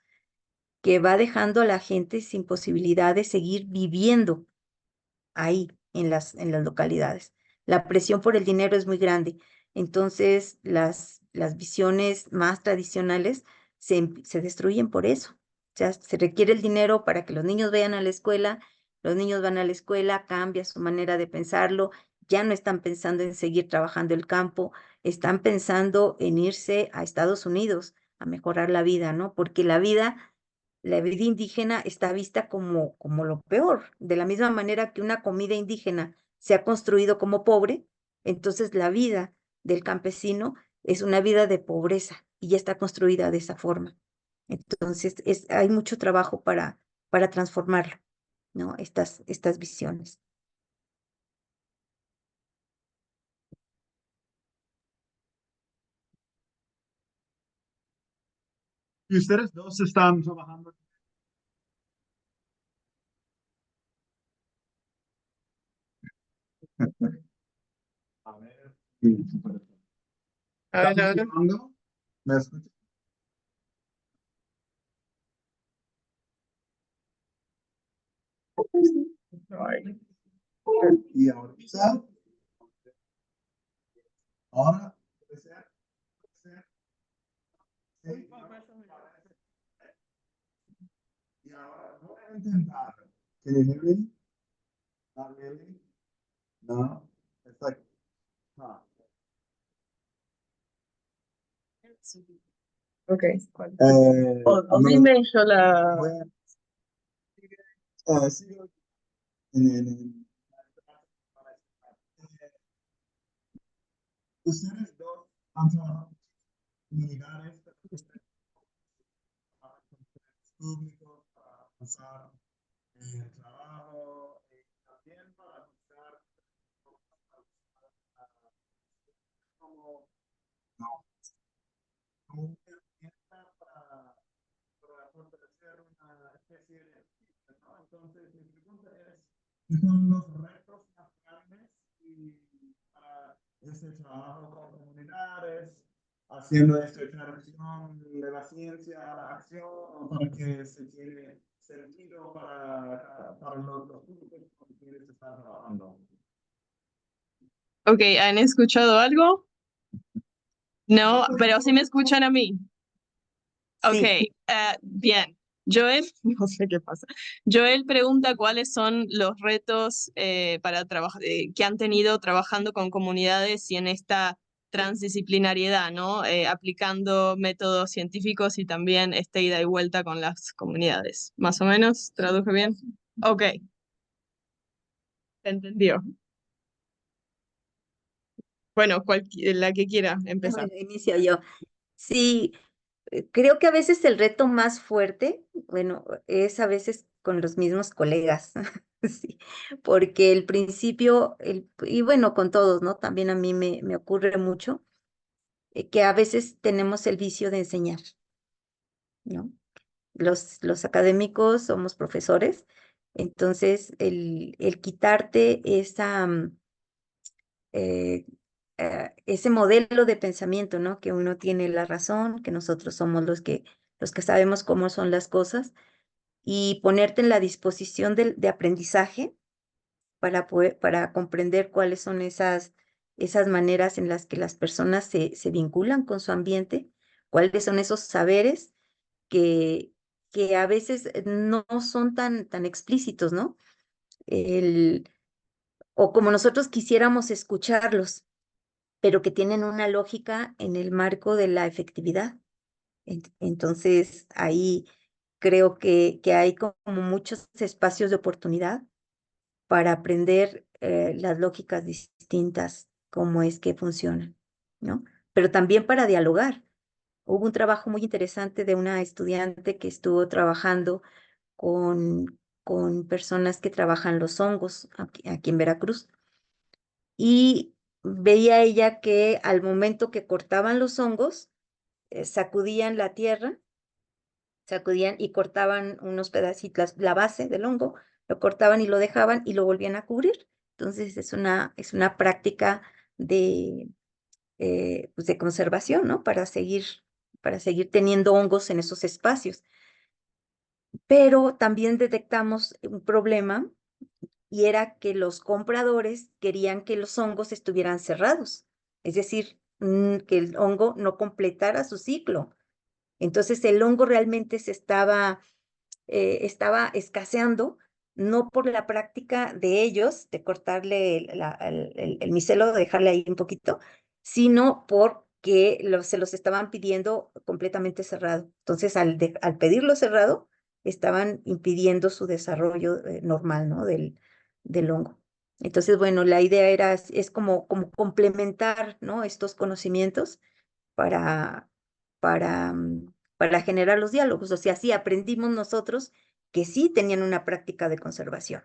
que va dejando a la gente sin posibilidad de seguir viviendo ahí en las localidades. La presión por el dinero es muy grande. Entonces, las visiones más tradicionales se destruyen por eso. O sea, se requiere el dinero para que los niños vayan a la escuela, los niños van a la escuela, cambia su manera de pensarlo, ya no están pensando en seguir trabajando el campo, están pensando en irse a Estados Unidos a mejorar la vida, ¿no? Porque la vida indígena está vista como lo peor, de la misma manera que una comida indígena se ha construido como pobre, entonces la vida del campesino es una vida de pobreza y ya está construida de esa forma. Entonces hay mucho trabajo para transformarlo, ¿no? Estas visiones. ¿Y ustedes dos están trabajando? A ver. A ver, ¿Estamos a ver. grabando? ¿Me escuchan? Y ahorita, ahora, puede ser, sí, y ahora voy a intentar. Can you hear me? Not really? No? It's like, huh. Ok. I'm gonna- Dime y yo la... voy sigo ustedes dos han trabajado en comunidades públicos para avanzar en el trabajo y también para avanzar como, no, como una herramienta para fortalecer una especie de ¿no? Entonces, mi pregunta es, ¿qué son los retos más grandes y para este trabajo con comunidades, haciendo esta transición de la ciencia a la acción, para que se tiene sentido para los públicos con quienes se está trabajando? Ok, ¿han escuchado algo? No, pero sí me escuchan a mí. Ok, Sí. bien. Joel, no sé qué pasa. Joel pregunta cuáles son los retos para trabajar que han tenido trabajando con comunidades y en esta transdisciplinariedad, ¿no? Aplicando métodos científicos y también esta ida y vuelta con las comunidades. ¿Más o menos? ¿Traduje bien? Ok. ¿Se entendió? Bueno, la que quiera empezar. Bueno, inicio yo. Sí, creo que a veces el reto más fuerte, bueno, es a veces con los mismos colegas, sí, porque el principio, y bueno, con todos, ¿no? También a mí me ocurre mucho que a veces tenemos el vicio de enseñar, ¿no? Los académicos somos profesores, entonces el quitarte eh, ese modelo de pensamiento, ¿no? Que uno tiene la razón, que nosotros somos los que sabemos cómo son las cosas, y ponerte en la disposición de aprendizaje para comprender cuáles son esas maneras en las que las personas se vinculan con su ambiente, cuáles son esos saberes que a veces no son tan explícitos, ¿no? O como nosotros quisiéramos escucharlos, pero que tienen una lógica en el marco de la efectividad. Entonces, ahí creo que hay como muchos espacios de oportunidad para aprender las lógicas distintas, cómo es que funcionan, ¿no? Pero también para dialogar. Hubo un trabajo muy interesante de una estudiante que estuvo trabajando con personas que trabajan los hongos aquí en Veracruz. Y veía ella que al momento que cortaban los hongos, sacudían la tierra, sacudían y cortaban unos pedacitos, la base del hongo, lo cortaban y lo dejaban y lo volvían a cubrir. Entonces es una práctica de, pues de conservación, ¿no? Para seguir teniendo hongos en esos espacios. Pero también detectamos un problema y era que los compradores querían que los hongos estuvieran cerrados, es decir, que el hongo no completara su ciclo. Entonces el hongo realmente estaba escaseando, no por la práctica de ellos, de cortarle el micelo, de dejarle ahí un poquito, sino porque se los estaban pidiendo completamente cerrado. Entonces, al pedirlo cerrado, estaban impidiendo su desarrollo normal, ¿no? del hongo. Entonces, bueno, la idea es como complementar, ¿no? Estos conocimientos para, para generar los diálogos. O sea, sí aprendimos nosotros que sí tenían una práctica de conservación,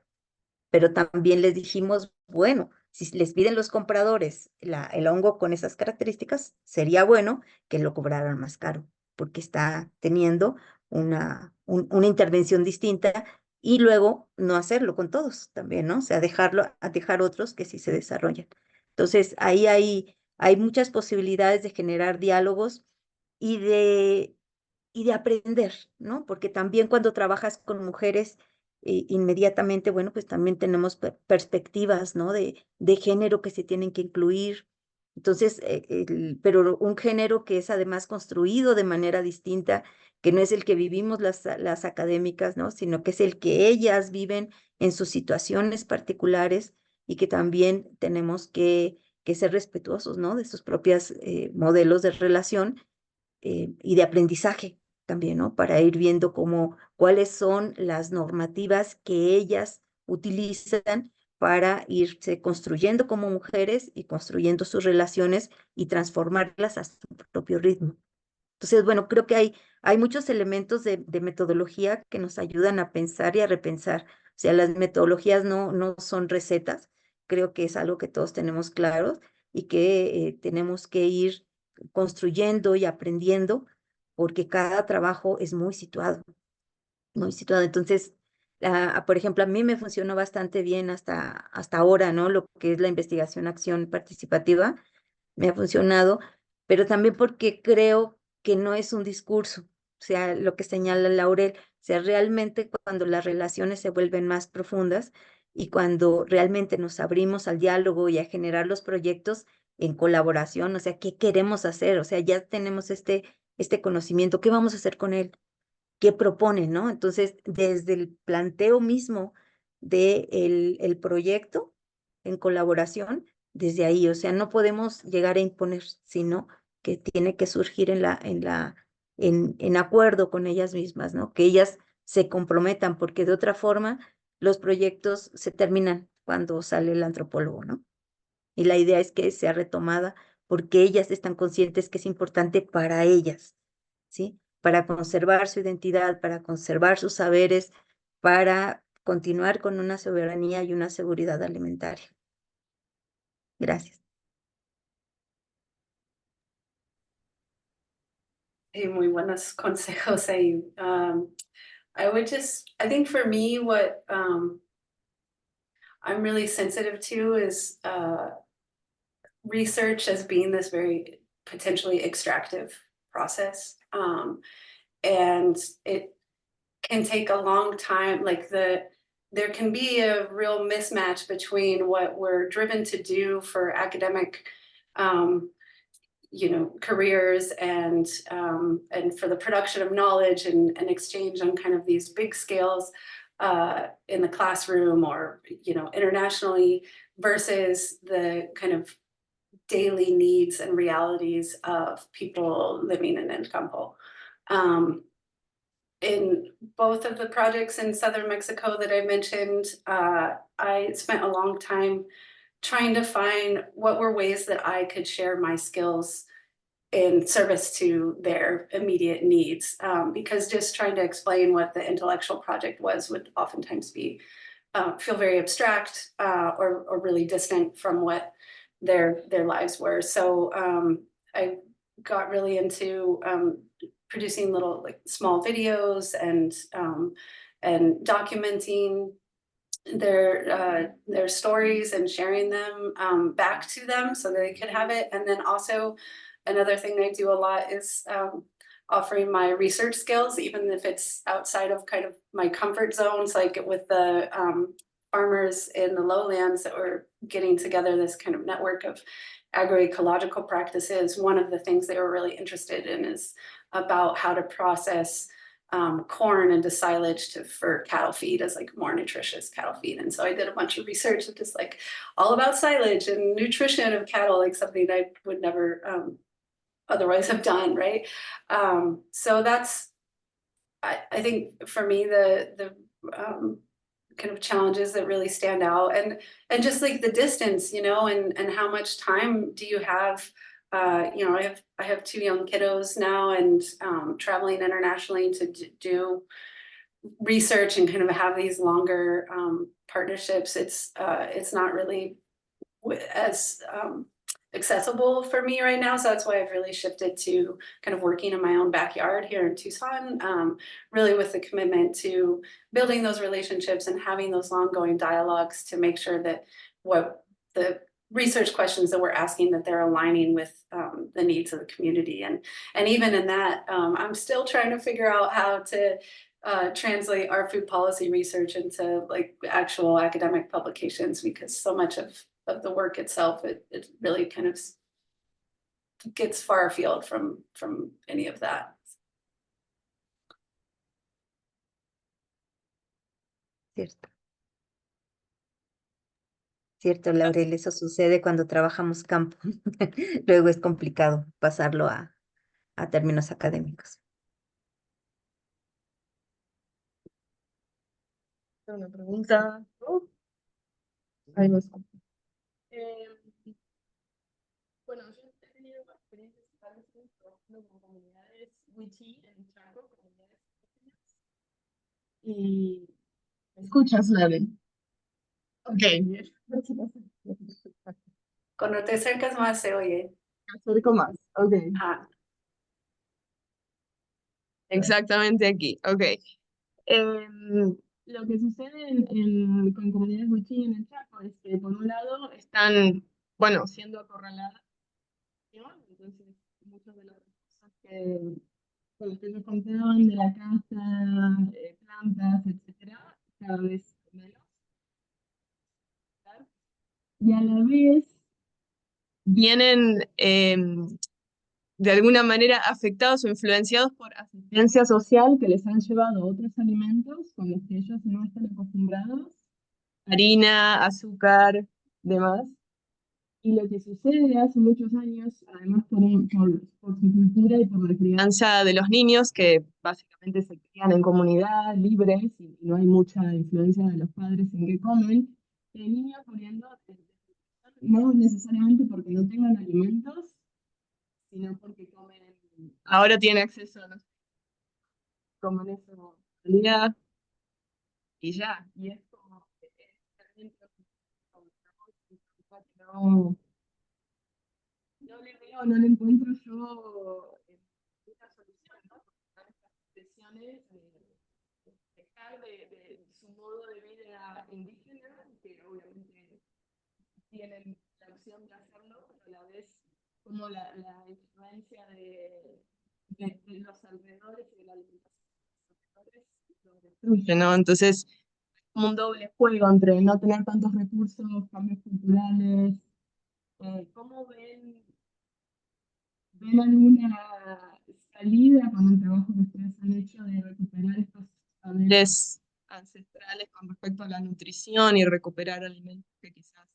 pero también les dijimos, bueno, si les piden los compradores el hongo con esas características, sería bueno que lo cobraran más caro, porque está teniendo una intervención distinta y luego no hacerlo con todos también, ¿no? O sea, dejar otros que sí se desarrollan. Entonces, ahí hay muchas posibilidades de generar diálogos y de aprender, ¿no? Porque también cuando trabajas con mujeres, inmediatamente, bueno, pues también tenemos perspectivas, ¿no? De género que se tienen que incluir. Entonces, pero un género que es además construido de manera distinta, que no es el que vivimos las académicas, ¿no? Sino que es el que ellas viven en sus situaciones particulares y que también tenemos que ser respetuosos, ¿no? De sus propios modelos de relación y de aprendizaje también, ¿no? Para ir viendo cuáles son las normativas que ellas utilizan para irse construyendo como mujeres y construyendo sus relaciones y transformarlas a su propio ritmo. Entonces, bueno, creo que hay muchos elementos de metodología que nos ayudan a pensar y a repensar. O sea, las metodologías no son recetas, creo que es algo que todos tenemos claros y que tenemos que ir construyendo y aprendiendo porque cada trabajo es muy situado, muy situado. Entonces, por ejemplo, a mí me funcionó bastante bien hasta ahora, ¿no? Lo que es la investigación, acción participativa, me ha funcionado, pero también porque creo que no es un discurso, o sea, lo que señala Laurel, o sea, realmente cuando las relaciones se vuelven más profundas y cuando realmente nos abrimos al diálogo y a generar los proyectos en colaboración, o sea, ¿qué queremos hacer? O sea, ya tenemos este conocimiento, ¿qué vamos a hacer con él? ¿Qué propone, no? Entonces, desde el planteo mismo del el proyecto en colaboración, desde ahí, o sea, no podemos llegar a imponer, sino que tiene que surgir en acuerdo con ellas mismas, ¿no? Que ellas se comprometan, porque de otra forma los proyectos se terminan cuando sale el antropólogo, ¿no? Y la idea es que sea retomada porque ellas están conscientes que es importante para ellas, ¿sí? Para conservar su identidad, para conservar sus saberes, para continuar con una soberanía y una seguridad alimentaria. Gracias. Sí, muy buenos consejos ahí. I think for me, what I'm really sensitive to is research as being this very potentially extractive process. And it can take a long time, there can be a real mismatch between what we're driven to do for academic careers and for the production of knowledge and exchange on kind of these big scales in the classroom or, internationally versus the kind of daily needs and realities of people living in El Campo. In both of the projects in southern Mexico that I mentioned, I spent a long time trying to find what were ways that I could share my skills in service to their immediate needs, because just trying to explain what the intellectual project was would oftentimes be feel very abstract or really distant from what their lives were. So I got really into producing little small videos and documenting their stories and sharing them back to them so they could have it. And then also another thing I do a lot is offering my research skills, even if it's outside of kind of my comfort zones, like with the farmers in the lowlands that were getting together this kind of network of agroecological practices. One of the things they were really interested in is about how to process corn into silage for cattle feed as more nutritious cattle feed. And so I did a bunch of research of just all about silage and nutrition of cattle, something I would never otherwise have done, right? So that's, I think for me, the kind of challenges that really stand out and just the distance, and how much time do you have? I have 2 young kiddos now and traveling internationally to do research and kind of have these longer partnerships. It's not really as accessible for me right now. So that's why I've really shifted to kind of working in my own backyard here in Tucson, really with the commitment to building those relationships and having those ongoing dialogues to make sure that what the research questions that we're asking, that they're aligning with the needs of the community. And even in that, I'm still trying to figure out how to translate our food policy research into actual academic publications, because so much of the work itself, it really kind of gets far afield from any of that. Cierto. Cierto, Laurel, eso sucede cuando trabajamos campo. Luego es complicado pasarlo a términos académicos. Una pregunta. Ahí va. Bueno, yo he tenido experiencias trabajando con comunidades Wichí en Chaco, comunidades indígenas. Y ¿me escuchas, Laurel? Ok. Cuando te acercas más se oye. Me acerco más. Ok. Ah, Exactamente aquí. Ok. Lo que sucede con comunidades Wichí en el Chaco es que, por un lado, están, bueno, siendo acorraladas, ¿no? Entonces, muchos de los recursos con los que ellos contaban de la casa, plantas, etcétera, cada vez menos. Y a la vez vienen de alguna manera afectados o influenciados por asistencia social que les han llevado otros alimentos con los que ellos no están acostumbrados, harina, azúcar, demás. Y lo que sucede hace muchos años, además por su cultura y por la crianza de los niños, que básicamente se crían en comunidad, libres, y no hay mucha influencia de los padres en qué comen, niños muriendo no necesariamente porque no tengan alimentos, sino porque comen, ahora tienen acceso a los comen eso calidad y ya, y es como no le veo, no le encuentro yo una solución, ¿no? Porque están estas presiones de dejar de su modo de vida indígena, que obviamente tienen la opción de hacerlo, pero a la vez como la influencia de los alrededores y de la alimentación los destruye, ¿no? Entonces, como un doble juego entre no tener tantos recursos, cambios culturales. ¿Cómo ven ven alguna salida con el trabajo que ustedes han hecho de recuperar estos saberes ancestrales con respecto a la nutrición y recuperar alimentos que quizás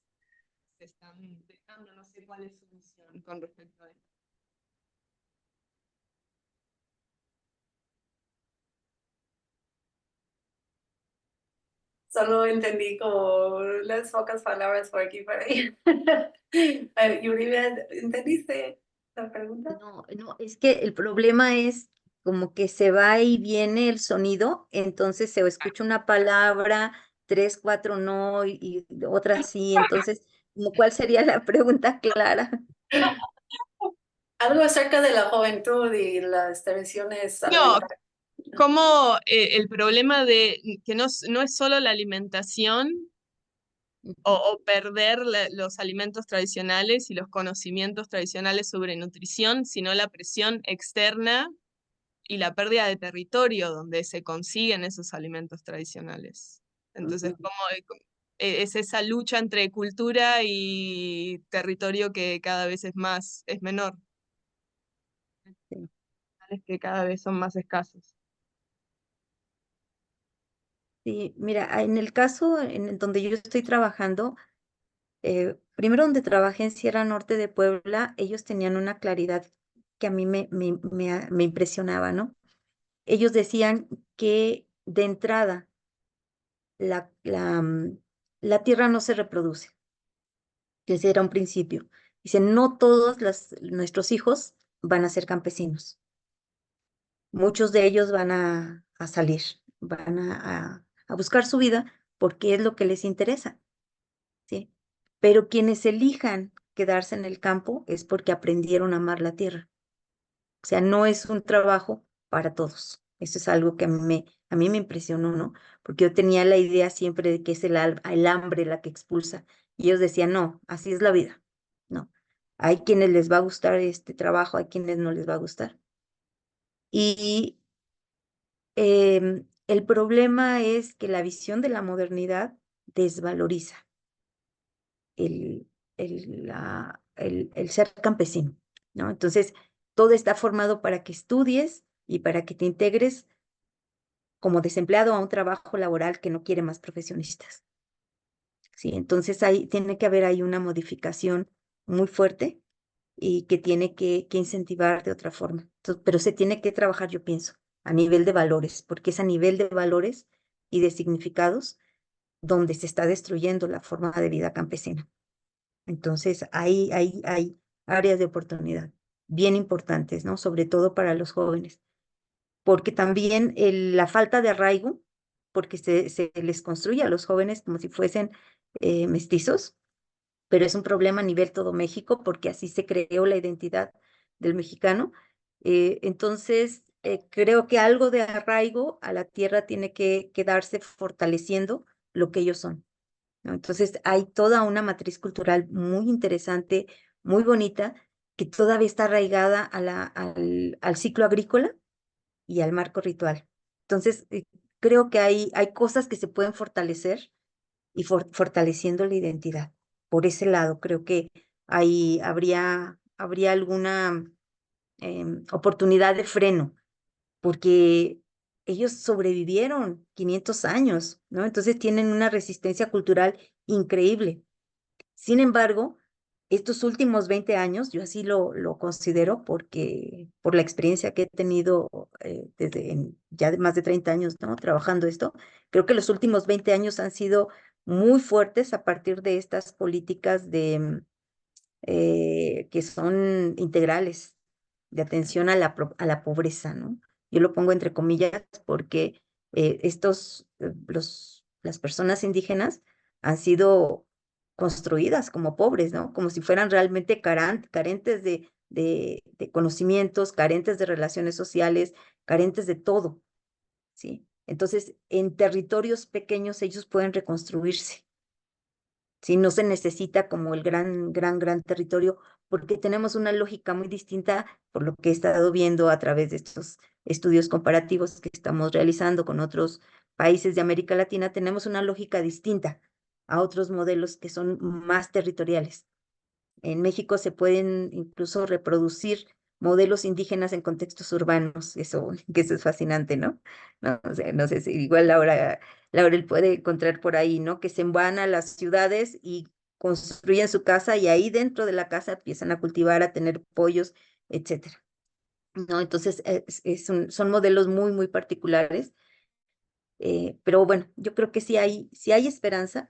se están dejando. No sé cuál es su visión con respecto a esto. Solo entendí como las pocas palabras por aquí y por ahí. Yuridia, ¿entendiste la pregunta? No, no, es que el problema es como que se va y viene el sonido, entonces se escucha una palabra, 3, 4 no y otra sí, entonces, ¿cuál sería la pregunta clara? Algo acerca de la juventud y las tradiciones No, alimentarias. como el problema de que no es solo la alimentación o perder los alimentos tradicionales y los conocimientos tradicionales sobre nutrición, sino la presión externa y la pérdida de territorio donde se consiguen esos alimentos tradicionales. Entonces, es esa lucha entre cultura y territorio que cada vez es menor, Sí. que cada vez son más escasos. Sí, mira, en el caso en donde yo estoy trabajando, primero donde trabajé en Sierra Norte de Puebla, ellos tenían una claridad que a mí me impresionaba, ¿no? Ellos decían que de entrada la, la, la tierra no se reproduce, que ese era un principio. Dice, no todos nuestros hijos van a ser campesinos. Muchos de ellos van a salir, van a buscar su vida porque es lo que les interesa, ¿sí? Pero quienes elijan quedarse en el campo es porque aprendieron a amar la tierra. O sea, no es un trabajo para todos. Eso es algo que a mí me impresionó, ¿no? Porque yo tenía la idea siempre de que es el hambre la que expulsa. Y ellos decían, no, así es la vida. No. Hay quienes les va a gustar este trabajo, hay quienes no les va a gustar. Y el problema es que la visión de la modernidad desvaloriza el, el ser campesino, ¿no? Entonces, todo está formado para que estudies y para que te integres como desempleado a un trabajo laboral que no quiere más profesionistas, ¿sí? Entonces, tiene que haber ahí una modificación muy fuerte y que tiene que incentivar de otra forma. Entonces, pero se tiene que trabajar, yo pienso, a nivel de valores, porque es a nivel de valores y de significados donde se está destruyendo la forma de vida campesina. Entonces, hay áreas de oportunidad bien importantes, ¿no? Sobre todo para los jóvenes, porque también la falta de arraigo, porque se les construye a los jóvenes como si fuesen mestizos, pero es un problema a nivel todo México, porque así se creó la identidad del mexicano. Entonces, creo que algo de arraigo a la tierra tiene que quedarse fortaleciendo lo que ellos son, ¿no? Entonces, hay toda una matriz cultural muy interesante, muy bonita, que todavía está arraigada al ciclo agrícola y al marco ritual. Entonces, creo que hay cosas que se pueden fortalecer y fortaleciendo la identidad. Por ese lado, creo que ahí habría alguna oportunidad de freno, porque ellos sobrevivieron 500 años, ¿no? Entonces tienen una resistencia cultural increíble. Sin embargo, estos últimos 20 años, yo así lo considero porque por la experiencia que he tenido desde ya de más de 30 años, ¿no? Trabajando esto, creo que los últimos 20 años han sido muy fuertes a partir de estas políticas que son integrales de atención a la pobreza, ¿no? Yo lo pongo entre comillas porque las personas indígenas han sido construidas como pobres, ¿no? Como si fueran realmente carentes de conocimientos, carentes de relaciones sociales, carentes de todo, ¿sí? Entonces, en territorios pequeños ellos pueden reconstruirse. ¿Sí? No se necesita como el gran territorio, porque tenemos una lógica muy distinta, por lo que he estado viendo a través de estos estudios comparativos que estamos realizando con otros países de América Latina, tenemos una lógica distinta a otros modelos que son más territoriales. En México se pueden incluso reproducir modelos indígenas en contextos urbanos, que eso es fascinante, ¿no? No, o sea, no sé si igual Laurel puede encontrar por ahí, ¿no? Que se van a las ciudades y construyen su casa y ahí dentro de la casa empiezan a cultivar, a tener pollos, etcétera. ¿No? Entonces, son modelos muy, muy particulares. Pero bueno, yo creo que sí hay esperanza,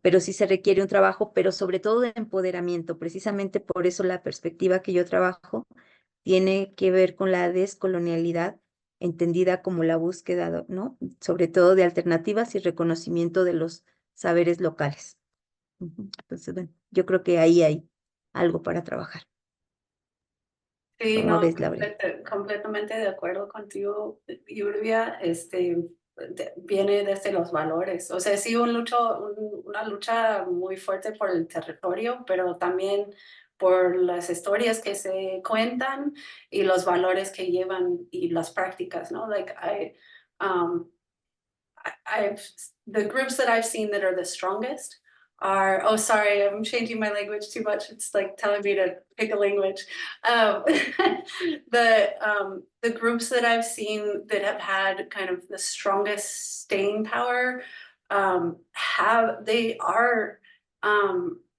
pero sí se requiere un trabajo, pero sobre todo de empoderamiento. Precisamente por eso la perspectiva que yo trabajo tiene que ver con la descolonialidad, entendida como la búsqueda, ¿no? Sobre todo de alternativas y reconocimiento de los saberes locales. Entonces, bueno, yo creo que ahí hay algo para trabajar. Sí, ¿Cómo no, ves, Laurel? completamente de acuerdo contigo, Lluvia. Viene desde los valores. O sea, sí, una lucha muy fuerte por el territorio, pero también por las historias que se cuentan y los valores que llevan y las prácticas, ¿no? The groups that I've seen that are the strongest are, oh, sorry, I'm changing my language too much. It's like telling me to pick a language. The groups that I've seen that have had kind of the strongest staying power they are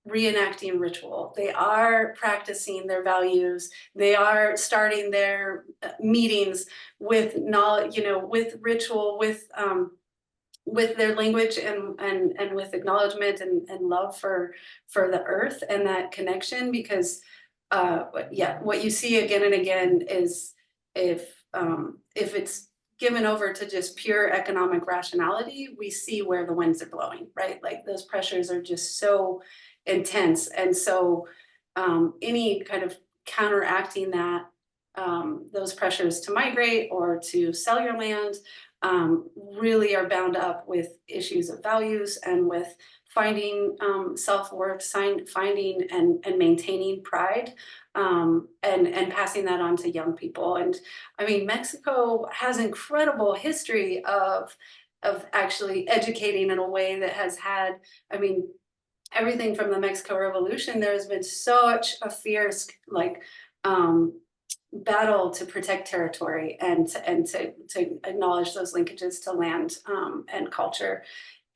reenacting ritual. They are practicing their values. They are starting their meetings with knowledge, with ritual, with their language and with acknowledgement and love for the earth and that connection. Because what you see again and again is if it's given over to just pure economic rationality, we see where the winds are blowing, right? Like those pressures are just so intense. And so any kind of counteracting that, those pressures to migrate or to sell your land really are bound up with issues of values and with finding self-worth, finding and maintaining pride, and passing that on to young people. And I mean, Mexico has incredible history of actually educating in a way that has had, I mean, everything from the Mexico Revolution, there has been such a fierce battle to protect territory and to acknowledge those linkages to land and culture.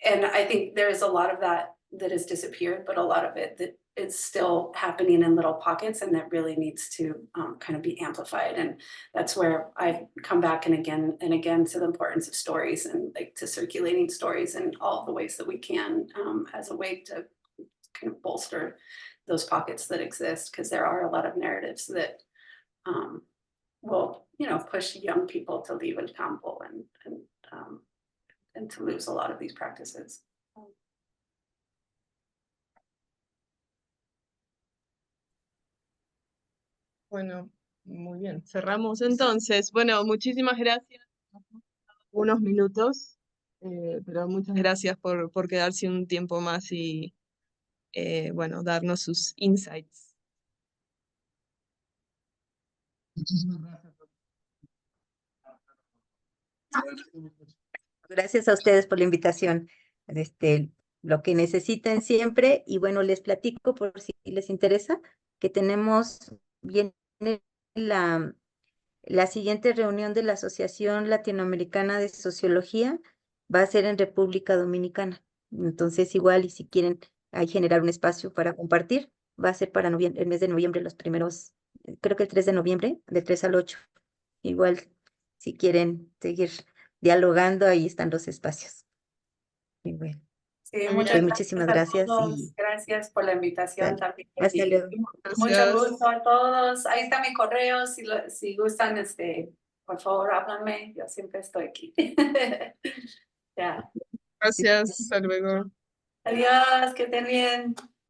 And I think there is a lot of that has disappeared, but a lot of it that is still happening in little pockets, and that really needs to kind of be amplified. And that's where I come back and again to the importance of stories and like to circulating stories in all the ways that we can as a way to kind of bolster those pockets that exist, because there are a lot of narratives that will, push young people to leave El Campo and to lose a lot of these practices. Bueno, muy bien. Cerramos entonces. Bueno, muchísimas gracias. Unos minutos, pero muchas gracias por quedarse un tiempo más y, bueno, darnos sus insights. Muchísimas gracias. Gracias a ustedes por la invitación. Lo que necesiten siempre, y bueno, les platico por si les interesa, que viene la siguiente reunión de la Asociación Latinoamericana de Sociología, va a ser en República Dominicana. Entonces, igual, y si quieren ahí generar un espacio para compartir, va a ser para el mes de noviembre, los primeros, creo que el 3 de noviembre, de 3 al 8. Igual, si quieren seguir dialogando, ahí están los espacios. Y bueno, Sí, muchísimas gracias. Gracias por la invitación también. Hasta luego. Mucho gusto a todos. Ahí está mi correo. Si gustan, por favor, háblanme. Yo siempre estoy aquí. Ya. Gracias, hasta luego. Adiós, que estén bien.